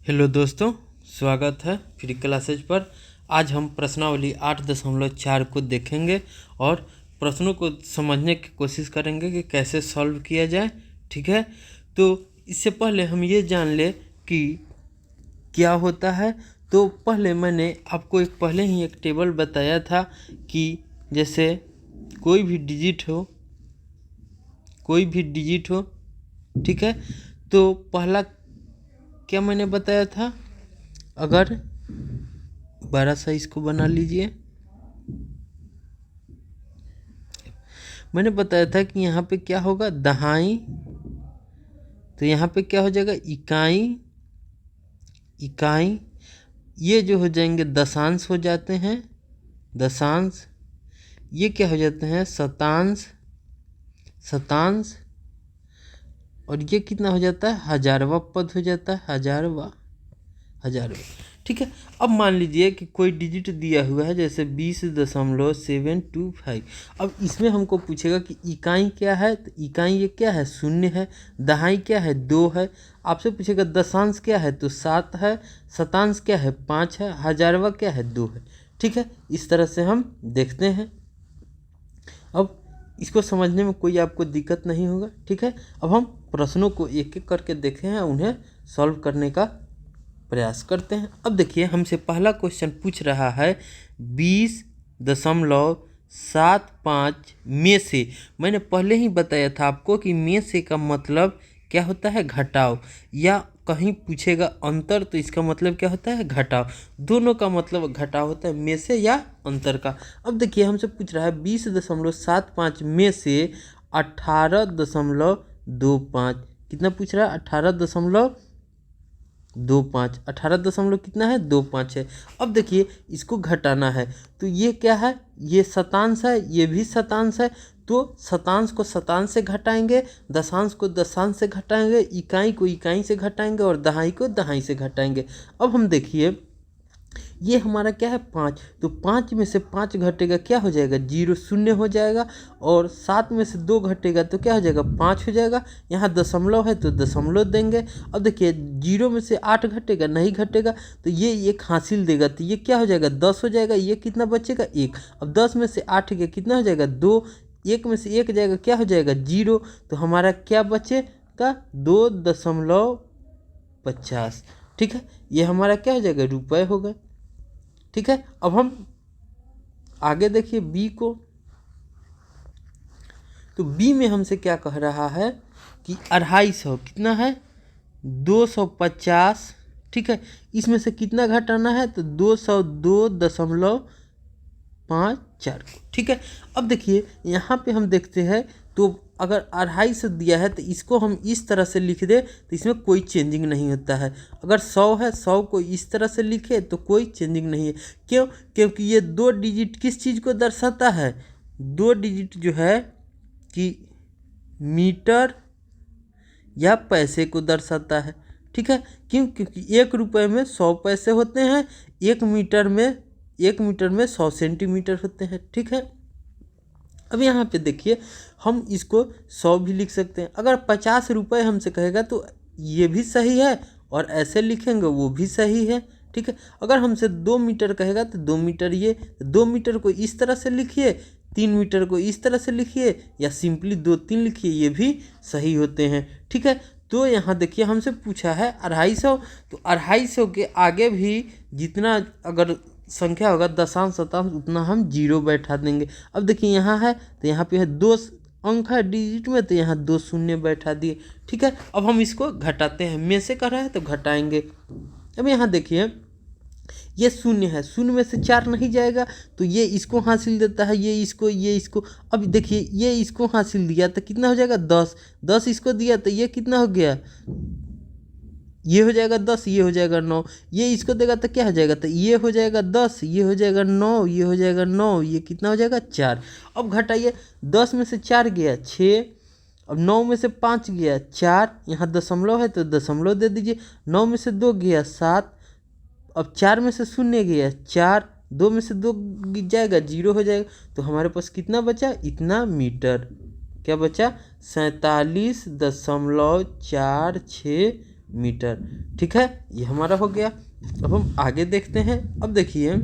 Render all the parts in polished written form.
Hello दोस्तों, स्वागत है फ्री क्लासेज पर। आज हम प्रश्नावली 8.4 को देखेंगे और प्रश्नों को समझने की कोशिश करेंगे कि कैसे सॉल्व किया जाए। ठीक है, तो इससे पहले हम ये जान ले कि क्या होता है। तो पहले मैंने आपको पहले ही एक टेबल बताया था कि जैसे कोई भी डिजिट हो, ठीक है। तो पहला क्या मैंने बताया था, अगर बड़ा सा इसको बना लीजिए। मैंने बताया था कि यहाँ पे क्या होगा, दहाई, तो यहाँ पे क्या हो जाएगा, इकाई। ये जो हो जाएंगे दशांश हो जाते हैं, दशांश। ये क्या हो जाते हैं, शतांश। और ये कितना हो जाता है, हजारवा पद हो जाता है, हजारवा। ठीक है। अब मान लीजिए कि कोई डिजिट दिया हुआ है जैसे 20.725। अब इसमें हमको पूछेगा कि इकाई क्या है, तो इकाई ये क्या है, 0 है। दहाई क्या है, 2 है। आपसे पूछेगा दशांश क्या है, तो 7 है। शतांश क्या है, 5 है। हजारवा क्या है, 2 है। ठीक है, इस तरह से हम देखते हैं। अब इसको समझने में कोई आपको दिक्कत नहीं होगा। ठीक है, अब हम प्रश्नों को एक एक करके देखे हैं, उन्हें सॉल्व करने का प्रयास करते हैं। अब देखिए, हमसे पहला क्वेश्चन पूछ रहा है 20.75 में से। मैंने पहले ही बताया था आपको कि में से का मतलब क्या होता है, घटाव। या कहीं पूछेगा अंतर, तो इसका मतलब क्या होता है, घटाव। दोनों का मतलब घटाव होता है, में से या अंतर का। अब देखिए, हमसे पूछ रहा है 20.75 में से 18.25। कितना पूछ रहा है, 18.25। 18 दशमलव कितना है, 25 है। अब देखिए, इसको घटाना है, तो ये क्या है, ये शतांश है, ये भी शतांश है। तो शतांश को शतांश से घटाएंगे, दशांश को दशांश से घटाएंगे, इकाई को इकाई से घटाएंगे और दहाई को दहाई से घटाएंगे। अब हम देखिए, ये हमारा क्या है, 5। तो 5 में से 5 घटेगा, क्या हो जाएगा, 0, 0 हो जाएगा। और 7 में से 2 घटेगा तो क्या हो जाएगा, 5 हो जाएगा। यहाँ दशमलव है तो दशमलव देंगे। अब देखिए, 0 में से 8 घटेगा, नहीं घटेगा, तो ये एक हासिल देगा, तो ये क्या हो जाएगा, 10 हो जाएगा। ये कितना बचेगा, 1। अब 10 में से 8 गया, कितना हो जाएगा, 2। 1 में से 1 जाएगा, क्या हो जाएगा, 0। तो हमारा क्या बचेगा, 2.50। ठीक है, ये हमारा क्या हो जाएगा, रुपये हो गए। ठीक है, अब हम आगे देखिए बी को। तो बी में हमसे क्या कह रहा है कि 250, कितना है, 250। ठीक है, इसमें से कितना घटाना है, तो 202.54 को। ठीक है, अब देखिए, यहाँ पे हम देखते हैं, तो अगर 250 दिया है तो इसको हम इस तरह से लिख दे तो इसमें कोई चेंजिंग नहीं होता है। अगर 100 है, 100 को इस तरह से लिखे तो कोई चेंजिंग नहीं है। क्यों, क्योंकि ये 2 डिजिट किस चीज़ को दर्शाता है, 2 डिजिट जो है कि मीटर या पैसे को दर्शाता है। ठीक है, क्यों, क्योंकि 1 रुपये में 100 पैसे होते हैं, 1 मीटर में 100 सेंटीमीटर होते हैं। ठीक है, अब यहाँ पे देखिए, हम इसको 100 भी लिख सकते हैं। अगर 50 रुपये हमसे कहेगा तो ये भी सही है, और ऐसे लिखेंगे वो भी सही है। ठीक है, अगर हमसे 2 मीटर कहेगा तो 2 मीटर, ये 2 मीटर को इस तरह से लिखिए, 3 मीटर को इस तरह से लिखिए, या सिंपली 2-3 लिखिए, ये भी सही होते हैं। ठीक है, तो यहाँ देखिए, हमसे पूछा है 250, तो 250 के आगे भी जितना अगर संख्या होगा दशांश शतांश, उतना हम 0 बैठा देंगे। अब देखिए, यहाँ है तो यहाँ पे है 2 अंक है डिजिट में, तो यहाँ 2 शून्य बैठा दिए। ठीक है, अब हम इसको घटाते हैं, में से कर रहा है तो घटाएंगे। अब यहाँ देखिए, ये 0 है, 0 में से 4 नहीं जाएगा, तो ये इसको हासिल देता है, ये इसको। अब देखिए, ये इसको हासिल दिया तो कितना हो जाएगा, 10। 10 इसको दिया तो ये कितना हो गया, ये हो जाएगा 10, ये हो जाएगा 9। ये इसको देगा तो क्या हो जाएगा, तो ये हो जाएगा 10, ये हो जाएगा 9, ये हो जाएगा 9, ये कितना हो जाएगा, 4। अब घटाइए, 10 में से 4 गया 6। अब 9 में से 5 गया 4, यहाँ दशमलव है तो दशमलव दे दीजिए। 9 में से 2 गया 7। अब 4 में से 0 गया 4, 2 में से 2 जाएगा 0 हो जाएगा। तो हमारे पास कितना बचा, इतना मीटर। क्या बचा, 47.46 मीटर। ठीक है, ये हमारा हो गया। अब हम आगे देखते हैं। अब देखिए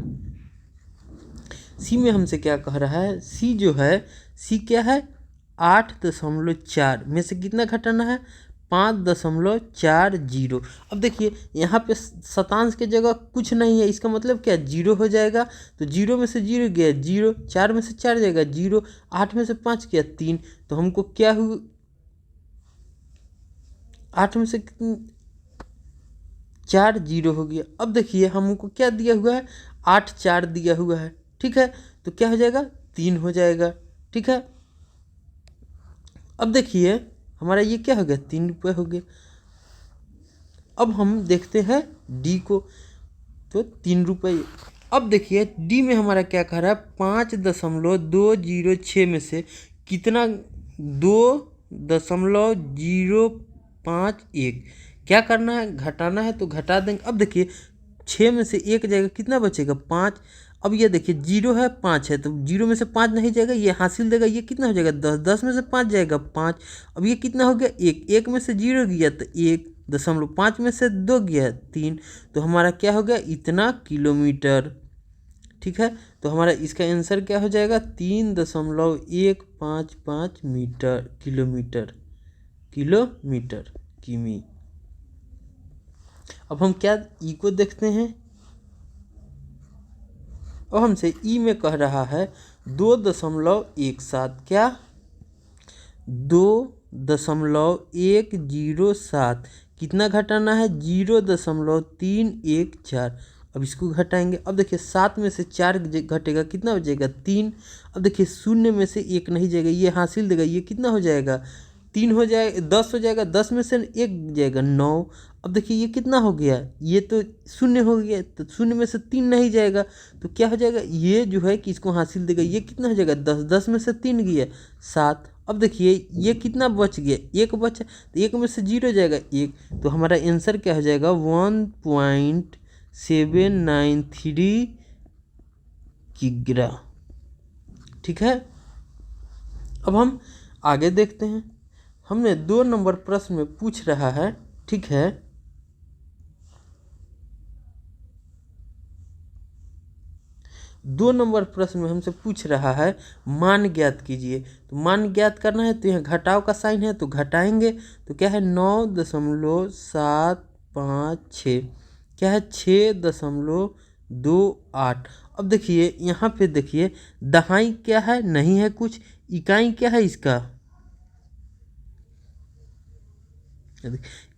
सी में हमसे क्या कह रहा है। सी जो है, सी क्या है, 8.4 में से कितना घटाना है, 5.40। अब देखिए यहाँ पे शतांश के जगह कुछ नहीं है, इसका मतलब क्या, जीरो हो जाएगा। तो जीरो में से जीरो गया जीरो, 4 में से 4 जाएगा जीरो, 8 में से 5 गया 3। तो हमको क्या हुआ, 8 में से 4 जीरो हो गया। अब देखिए हमको क्या दिया हुआ है, 8 4 दिया हुआ है। ठीक है, तो क्या हो जाएगा, 3 हो जाएगा। ठीक है, अब देखिए हमारा ये क्या हो गया, 3 रुपये हो गया। अब हम देखते हैं डी को, तो 3 रुपये। अब देखिए डी में हमारा क्या कह रहा है, 5.206 में से कितना, 2.051। क्या करना है, घटाना है, तो घटा देंगे। अब देखिए 6 में से 1 जाएगा, कितना बचेगा, 5। अब ये देखिए जीरो है 5 है, तो जीरो में से 5 नहीं जाएगा, ये हासिल देगा, ये कितना हो जाएगा 10, 10 में से 5 जाएगा 5। अब ये कितना हो गया 1, 1 में से जीरो गया तो 1.5 में से 2 गया 3। तो हमारा क्या हो गया, इतना किलोमीटर। ठीक है, तो हमारा इसका आंसर क्या हो जाएगा, 3.155 मीटर, किलोमीटर, किलोमीटर, किमी। अब हम क्या ई को देखते हैं। अब हमसे ई में कह रहा है 2.17, क्या, 2.107। कितना घटाना है, 0.314। अब इसको घटाएंगे। अब देखिए 7 में से 4 घटेगा, कितना बचेगा 3। अब देखिए 0 में से 1 नहीं जाएगा, ये हासिल देगा, ये कितना हो जाएगा 3 हो जाएगा, 10 हो जाएगा, 10 में से 1 जाएगा 9। अब देखिए ये कितना हो गया, ये तो 0 हो गया, तो 0 में से 3 नहीं जाएगा, तो क्या हो जाएगा, ये जो है कि इसको हासिल देगा, ये कितना हो जाएगा 10, 10 में से 3 गया 7। अब देखिए ये कितना बच गया, 1 बचा, तो 1 में से 0 जाएगा 1। तो हमारा आंसर क्या हो जाएगा, 1.793 किग्रा। ठीक है, अब हम आगे देखते हैं। हमने 2 नंबर प्रश्न में पूछ रहा है। ठीक है, 2 नंबर प्रश्न में हमसे पूछ रहा है मान ज्ञात कीजिए। तो मान ज्ञात करना है, तो यहाँ घटाव का साइन है, तो घटाएंगे। तो क्या है, 9.756, क्या है 6.28। अब देखिए यहाँ पे देखिए दहाई क्या है, नहीं है कुछ, इकाई क्या है इसका,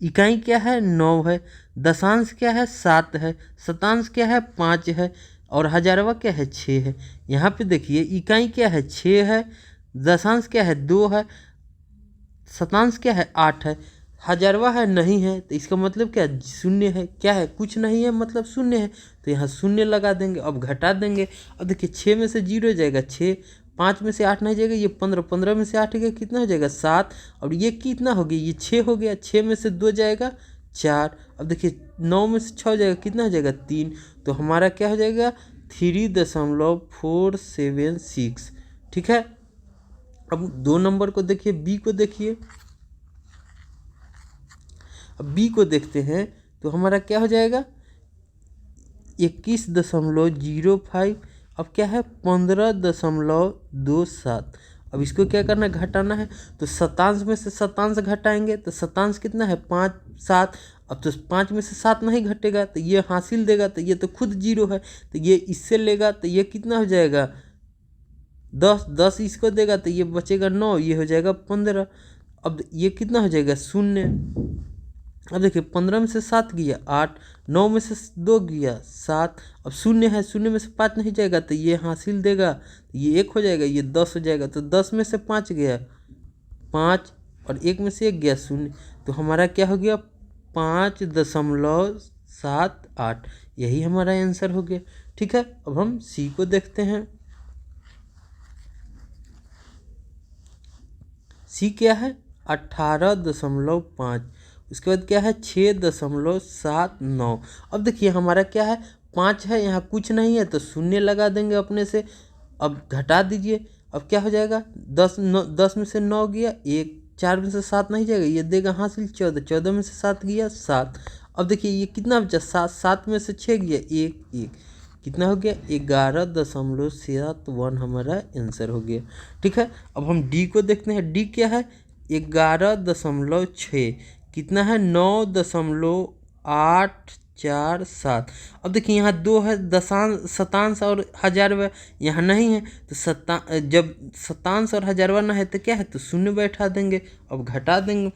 इकाई क्या है 9 है, दशांश क्या है 7 है, शतांश क्या है 5 है, और हजारवा क्या है 6 है। यहाँ पे देखिए इकाई क्या है 6 है, दशांश क्या है 2 है, शतांश क्या है 8 है, हजारवा है नहीं है, तो इसका मतलब क्या, शून्य है, क्या है कुछ नहीं है, मतलब शून्य है। तो यहाँ शून्य लगा देंगे। अब घटा देंगे। अब देखिए 6 में से 0 जाएगा 6, 5 में से 8 नहीं जाएगा, ये 15, 15 में से 8 गया, कितना हो जाएगा 7। और ये कितना हो गया, ये 6 हो गया, 6 में से 2 जाएगा 4। अब देखिए 9 में से 6 जाएगा, कितना हो जाएगा 3। तो हमारा क्या हो जाएगा 3.476। ठीक है, अब 2 नंबर को देखिए, बी को देखिए। अब बी को देखते हैं, तो हमारा क्या हो जाएगा 21.05। अब क्या है 15.27। अब इसको क्या करना है, घटाना है। तो शतांश में से शतांश घटाएंगे, तो शतांश कितना है 5 7। अब तो 5 में से 7 नहीं घटेगा, तो ये हासिल देगा, तो ये तो खुद 0 है, तो ये इससे लेगा, तो ये कितना हो जाएगा 10, 10 इसको देगा, तो ये बचेगा 9, ये हो जाएगा 15। अब ये कितना हो जाएगा 0। अब देखिए 15 में से 7 गया 8, 9 में से 2 गया 7। अब 0 है, 0 में से 5 नहीं जाएगा, तो ये हासिल देगा, तो ये 1 हो जाएगा, ये 10 हो जाएगा। तो 10 में से 5 गया 5, और 1 में से 1 गया 0। तो हमारा क्या हो गया 5.78। यही हमारा आंसर हो गया। ठीक है, अब हम सी को देखते हैं। सी क्या है 18.5। उसके बाद क्या है 6.79। अब देखिए हमारा क्या है 5 है, यहाँ कुछ नहीं है, तो शून्य लगा देंगे अपने से। अब घटा दीजिए। अब क्या हो जाएगा 10 में से 9 गया 1, 4 में से 7 नहीं जाएगा, ये देगा हासिल 14, 14 में से 7 गया 7। अब देखिए ये कितना बचा, 7 में से 6 गया 1 1, कितना हो गया 11.71 हमारा आंसर हो गया। ठीक है, अब हम डी को देखते हैं। डी क्या है, 11.6, कितना है 9.847। अब देखिए यहाँ 2 है, शतांश और हजारवा यहाँ नहीं है, तो जब शतांश और हजारवा ना है तो क्या है, तो शून्य बैठा देंगे। अब घटा देंगे,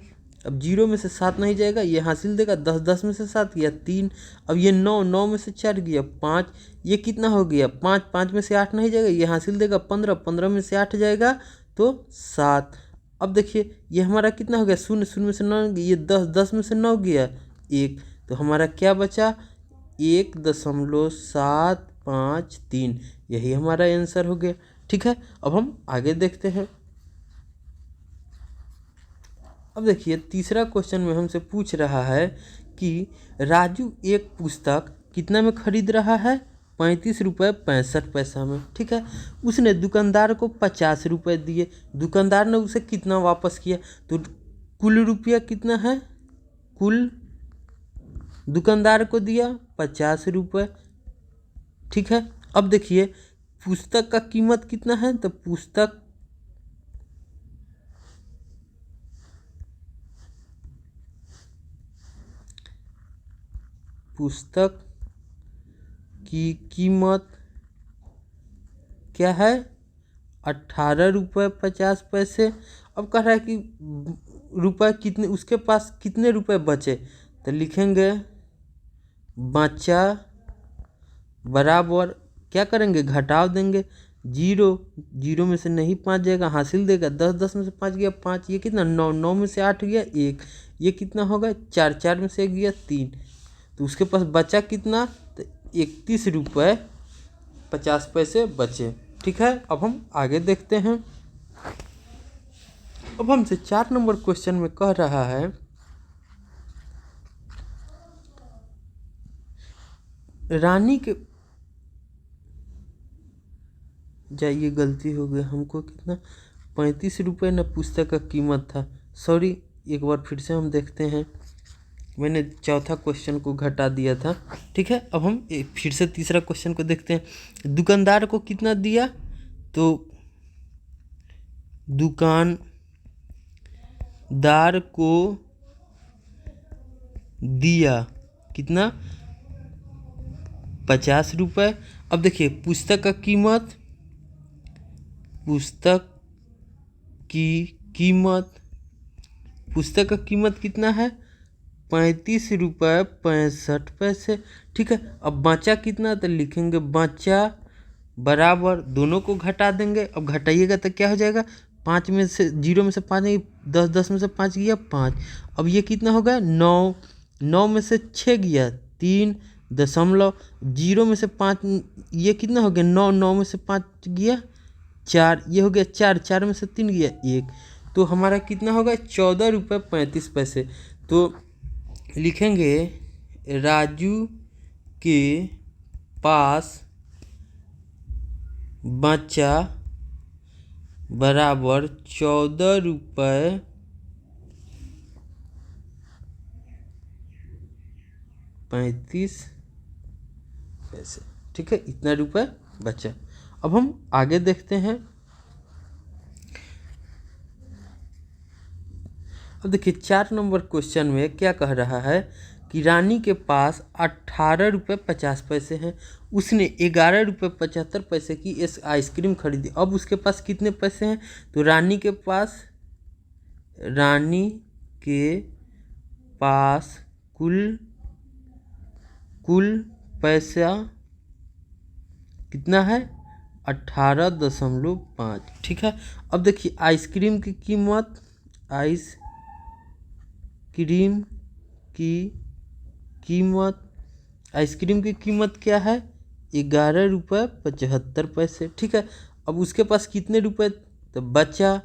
अब 0 में से 7 नहीं जाएगा, ये हासिल देगा 10, 10 में से 7 गया 3। अब ये 9, 9 में से 4 गया 5, ये कितना हो गया 5, 5 में से 8 नहीं जाएगा, ये हासिल देगा 15, 15 में से 8 जाएगा तो 7। अब देखिए ये हमारा कितना हो गया, 0, 0 में से 9, ये 10, 10 में से 9 गया 1, तो हमारा क्या बचा 1.753, यही हमारा आंसर हो गया। ठीक है, अब हम आगे देखते हैं। अब देखिए तीसरा क्वेश्चन में हमसे पूछ रहा है कि राजू एक पुस्तक कितना में खरीद रहा है, 35.65 में। ठीक है, उसने दुकानदार को 50 रुपये दिए, दुकानदार ने उसे कितना वापस किया, तो कुल रुपया कितना है, कुल दुकानदार को दिया 50 रुपये। ठीक है, अब देखिए पुस्तक का कीमत कितना है, तो पुस्तक की कीमत क्या है 18.50 रुपये। अब कह रहा है कि रुपये कितने, उसके पास कितने रुपए बचे, तो लिखेंगे बचा बराबर क्या करेंगे, घटाव देंगे, 0, 0 में से नहीं 5 जाएगा, हासिल देगा 10, 10 में से 5 गया 5, ये कितना 9, 9 में से 8 गया 1, ये कितना होगा 4, 4 में से 1 गया 3, तो उसके पास बचा कितना, तो 31.50 रुपये बचे। ठीक है, अब हम आगे देखते हैं। अब हमसे 4 नंबर क्वेश्चन में कह रहा है रानी के, जाइए गलती हो गई, हमको कितना 35 रुपये न पुस्तक का कीमत था, सॉरी, एक बार फिर से हम देखते हैं, मैंने चौथा क्वेश्चन को घटा दिया था। ठीक है, अब हम फिर से तीसरा क्वेश्चन को देखते हैं। दुकानदार को कितना दिया, तो दुकानदार को दिया कितना 50 रुपये। अब देखिए पुस्तक का कीमत, पुस्तक का कीमत कितना है 35.65 रुपये। ठीक है, अब बचा कितना, तो लिखेंगे बचा बराबर, दोनों को घटा देंगे। अब घटाइएगा तो क्या हो जाएगा, 5 में से 0 में से 5 नहीं, 10, 10 में से 5 गया 5, अब ये कितना हो गया 9, 9 में से 6 गया 3 दशमलव, 0 में से 5 ये कितना हो गया 9, 9 में से 5 गया 4, ये हो गया 4, 4 में से 3 गया 1, तो हमारा कितना होगा 14.35 रुपये। तो लिखेंगे राजू के पास बचा बराबर 14.35। ठीक है, इतना रुपये बचा। अब हम आगे देखते हैं। अब देखिए 4 नंबर क्वेश्चन में क्या कह रहा है कि रानी के पास 18.50 रुपये हैं, उसने 11.75 रुपये की आइसक्रीम खरीदी, अब उसके पास कितने पैसे हैं, तो रानी के पास कुल पैसा कितना है 18.5। ठीक है, अब देखिए आइसक्रीम की कीमत क्या है 11.75 रुपये। ठीक है, अब उसके पास कितने रुपए, तो बचा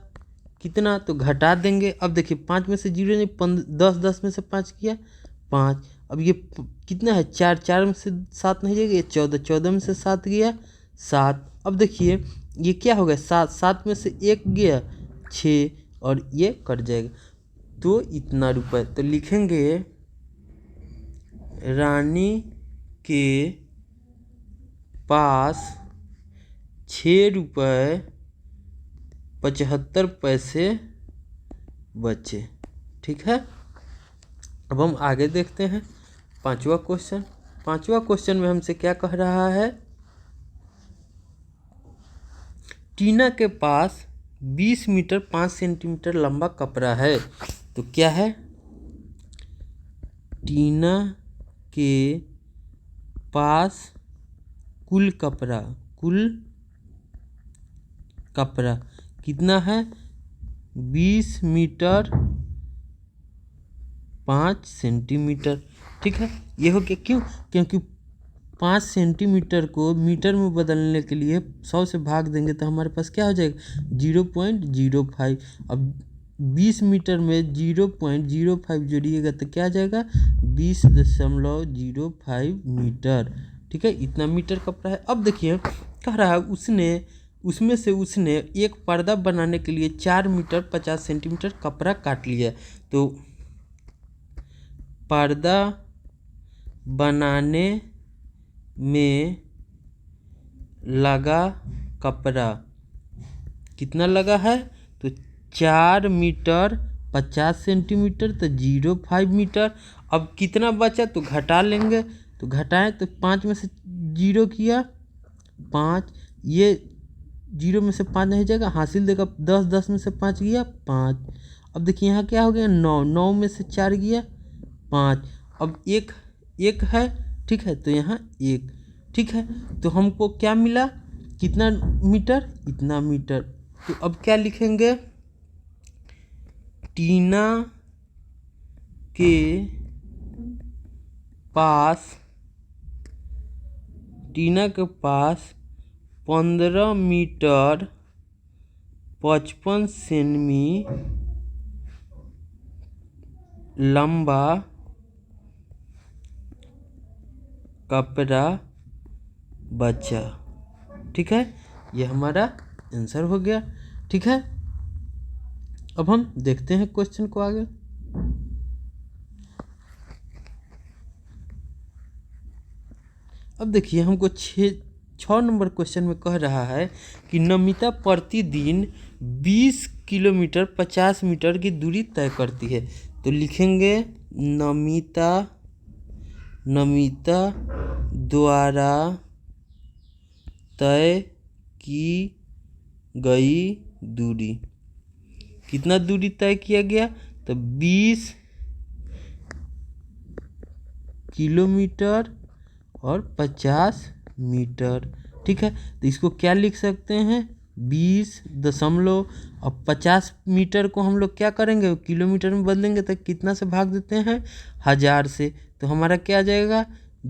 कितना, तो घटा देंगे। अब देखिए 5 में से 0 नहीं, 10, 10 में से 5 किया 5, अब ये कितना है 4, 4 में से 7 नहीं जाएगा, ये 14, 14 में से 7 गया 7। अब देखिए ये क्या हो गया 7, 7 में से 1 गया 6, और ये कट जाएगा, तो इतना रुपए। तो लिखेंगे रानी के पास 6 रुपये 75 पैसे बचे। ठीक है, अब हम आगे देखते हैं पांचवा क्वेश्चन। पांचवा क्वेश्चन में हमसे क्या कह रहा है, टीना के पास 20 मीटर 5 सेंटीमीटर लंबा कपड़ा है। तो क्या है, टीना के पास कुल कपड़ा कितना है, 20 मीटर 5 सेंटीमीटर। ठीक है, ये हो गया। क्यों, क्योंकि 5 सेंटीमीटर को मीटर में बदलने के लिए 100 से भाग देंगे तो हमारे पास क्या हो जाएगा, 0.05। अब 20 मीटर में 0.05 जोड़िएगा तो क्या आ जाएगा, 20.05 मीटर। ठीक है, इतना मीटर कपड़ा है। अब देखिए कह रहा है उसमें से उसने एक पर्दा बनाने के लिए 4 मीटर 50 सेंटीमीटर कपड़ा काट लिया। तो पर्दा बनाने में लगा कपड़ा कितना लगा है, तो 4 मीटर 50 सेंटीमीटर, तो 0.5 मीटर। अब कितना बचा तो घटा लेंगे, तो घटाएं तो 5 में से 0 किया 5, ये 0 में से 5 नहीं जाएगा, हासिल देगा 10, 10 में से 5 गया 5। अब देखिए यहाँ क्या हो गया, 9, 9 में से 4 गया 5। अब एक है, ठीक है, तो यहाँ 1। ठीक है, तो हमको क्या मिला, कितना मीटर, इतना मीटर। तो अब क्या लिखेंगे, टीना के पास 15 मीटर 55 सेमी लंबा कपड़ा बचा। ठीक है, ये हमारा आंसर हो गया। ठीक है, अब हम देखते हैं क्वेश्चन को आगे। अब देखिए हमको 6 नंबर क्वेश्चन में कह रहा है कि नमिता प्रतिदिन 20 किलोमीटर 50 मीटर की दूरी तय करती है। तो लिखेंगे नमिता द्वारा तय की गई दूरी, कितना दूरी तय किया गया, तो 20 किलोमीटर और 50 मीटर। ठीक है, तो इसको क्या लिख सकते हैं, 20 दशमलव, अब 50 मीटर को हम लोग क्या करेंगे, किलोमीटर में बदलेंगे तो कितना से भाग देते हैं, 1000 से। तो हमारा क्या आ जाएगा,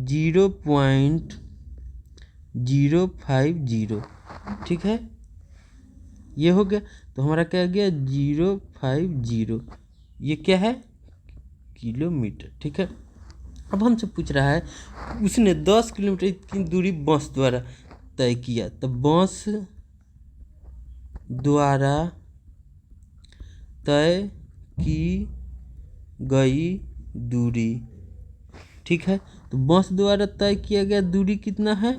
0.050। ठीक है, ये हो गया। तो हमारा क्या आ गया, 050, ये क्या है, किलोमीटर। ठीक है, अब हमसे पूछ रहा है उसने 10 किलोमीटर की दूरी बस द्वारा तय किया। तो बस द्वारा तय की गई दूरी। ठीक है, तो बस द्वारा तय किया गया दूरी कितना है,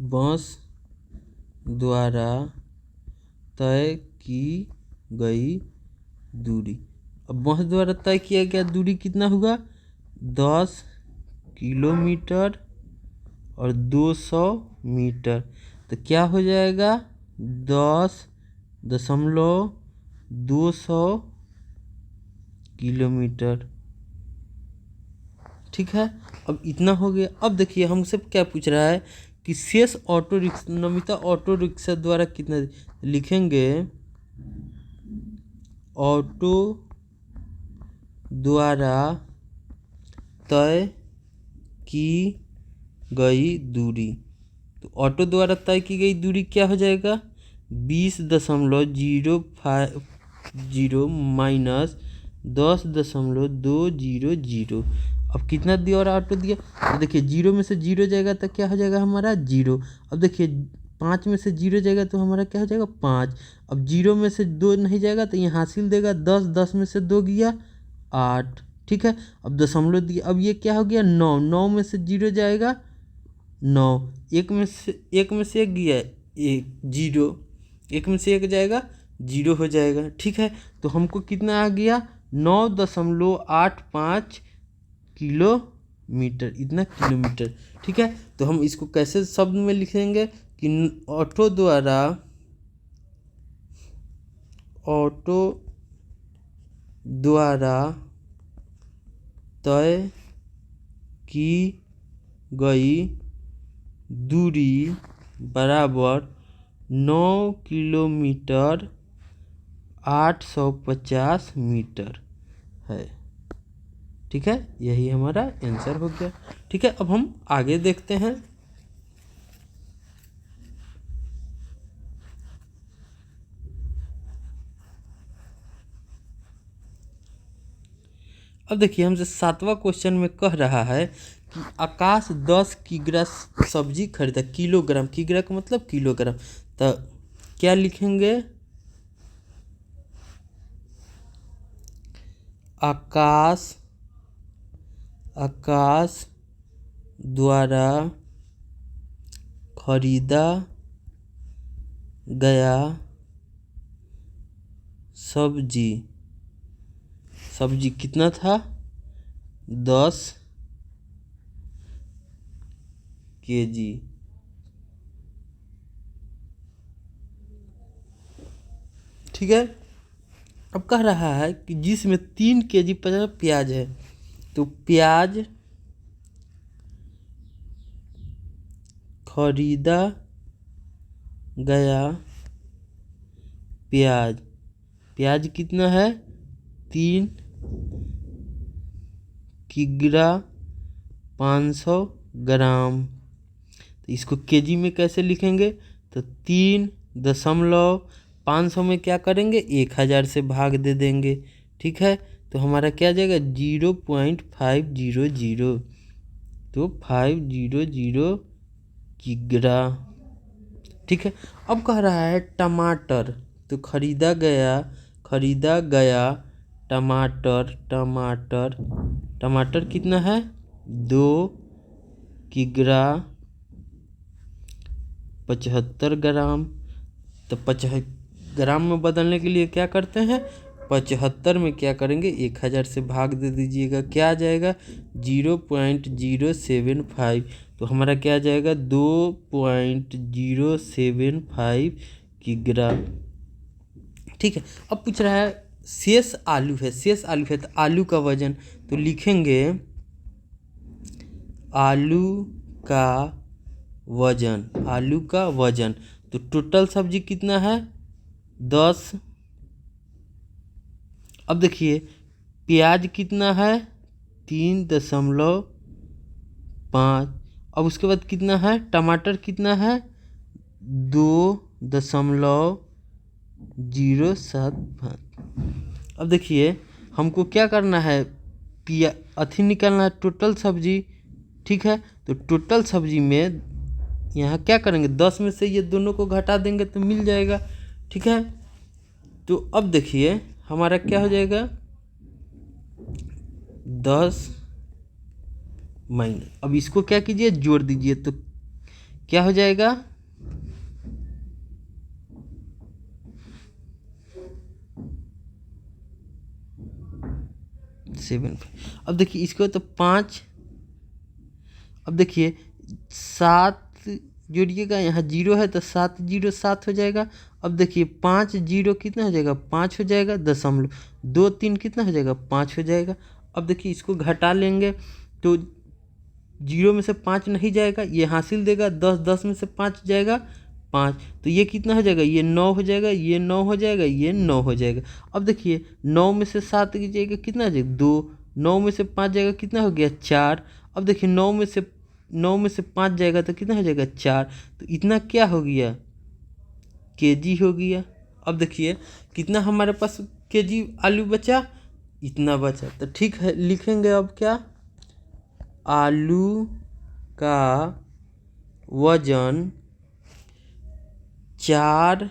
बस द्वारा तय की गई दूरी। अब बस द्वारा तय किया गया दूरी कितना होगा, 10 किलोमीटर और 200 मीटर। तो क्या हो जाएगा, 10.200 किलोमीटर। ठीक है, अब इतना हो गया। अब देखिए हमसे क्या पूछ रहा है कि शेष auto rickshaw, Namita auto rickshaw द्वारा कितना, लिखेंगे ऑटो द्वारा तय की गई दूरी। तो ऑटो द्वारा तय की गई दूरी क्या हो जाएगा, 20.050 माइनस 10.200। अब कितना दिया और ऑटो दिया, तो देखिए 0 में से 0 जाएगा तो क्या हो जाएगा हमारा 0। अब देखिए 5 में से 0 जाएगा तो हमारा क्या हो जाएगा 5। अब 0 में से 2 नहीं जाएगा तो ये हासिल देगा 10, 10 में से 2 गया 8, ठीक है। अब दशमलव दिया, अब ये क्या हो गया 9, 9 में से 0 जाएगा 9, 1 में से 1 गया 1 0, 1 में से 1 जाएगा 0 हो जाएगा, ठीक है। तो हमको कितना आ गया 9.85 किलोमीटर, इतना किलोमीटर, ठीक है। तो हम इसको कैसे शब्द में लिखेंगे कि ऑटो द्वारा तय की गई दूरी बराबर 9 किलोमीटर 850 मीटर है, ठीक है। यही हमारा आंसर हो गया, ठीक है। अब हम आगे देखते हैं। अब देखिए हमसे 7वां क्वेश्चन में कह रहा है कि आकाश 10 किग्रा सब्जी खरीदा, किलोग्राम, किग्रा का मतलब किलोग्राम, तो क्या लिखेंगे आकाश द्वारा खरीदा गया सब्जी कितना था 10 केजी, ठीक है। अब कह रहा है कि जिसमें 3 केजी प्याज है, तो प्याज खरीदा गया प्याज कितना है 3 किग्रा 500 ग्राम, तो इसको केजी में कैसे लिखेंगे, तो 3.500 में क्या करेंगे 1000 से भाग दे देंगे, ठीक है। तो हमारा क्या जाएगा 0.500, तो 500 किग्रा, ठीक है। अब कह रहा है टमाटर, तो खरीदा गया टमाटर कितना है 2 किग्रा 75 ग्राम, तो 75 ग्राम में बदलने के लिए क्या करते हैं 75 में क्या करेंगे 1000 से भाग दे दीजिएगा, क्या आ जाएगा 0.075, तो हमारा क्या आ जाएगा 2.075 किग्रा, ठीक है। अब पूछ रहा है शेष आलू है तो आलू का वजन, तो लिखेंगे आलू का वजन, तो टोटल सब्जी कितना है 10। अब देखिए प्याज कितना है 3.5, अब उसके बाद कितना है टमाटर कितना है 2.075। अब देखिए हमको क्या करना है निकालना है टोटल सब्जी, ठीक है। तो टोटल सब्जी में यहाँ क्या करेंगे 10 में से ये दोनों को घटा देंगे तो मिल जाएगा, ठीक है। तो अब देखिए हमारा क्या हो जाएगा 10 माइनस, अब इसको क्या कीजिए जोड़ दीजिए, तो क्या हो जाएगा 7। अब देखिए इसको तो 5, अब देखिए 7 जोड़िएगा, यहाँ 0 है तो 7 0 7 हो जाएगा। अब देखिए 5 0 कितना हो जाएगा 5 हो जाएगा, 2 3 कितना हो जाएगा 5 हो जाएगा। अब देखिए इसको घटा लेंगे तो 0 में से 5 नहीं जाएगा, ये हासिल देगा 10, 10 में से 5 जाएगा 5, तो ये कितना हो जाएगा ये 9 हो जाएगा, ये 9 हो जाएगा, ये 9 हो जाएगा। अब देखिए 9 में से 7 की जाएगा कितना हो जाएगा 2, 9 में से 5 जाएगा कितना हो गया 4। अब देखिए 9 में से 5 जाएगा तो कितना हो जाएगा 4, तो इतना क्या हो गया केजी हो गया। अब देखिए कितना हमारे पास केजी आलू बचा, इतना बचा, तो ठीक है लिखेंगे अब क्या आलू का वजन 4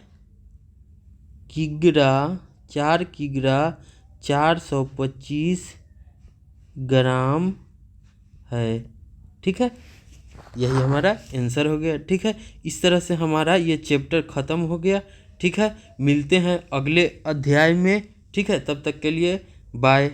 किग्रा 425 ग्राम है। ठीक है, यही हमारा आंसर हो गया। ठीक है, इस तरह से हमारा ये चैप्टर ख़त्म हो गया। ठीक है, मिलते हैं अगले अध्याय में। ठीक है, तब तक के लिए बाय।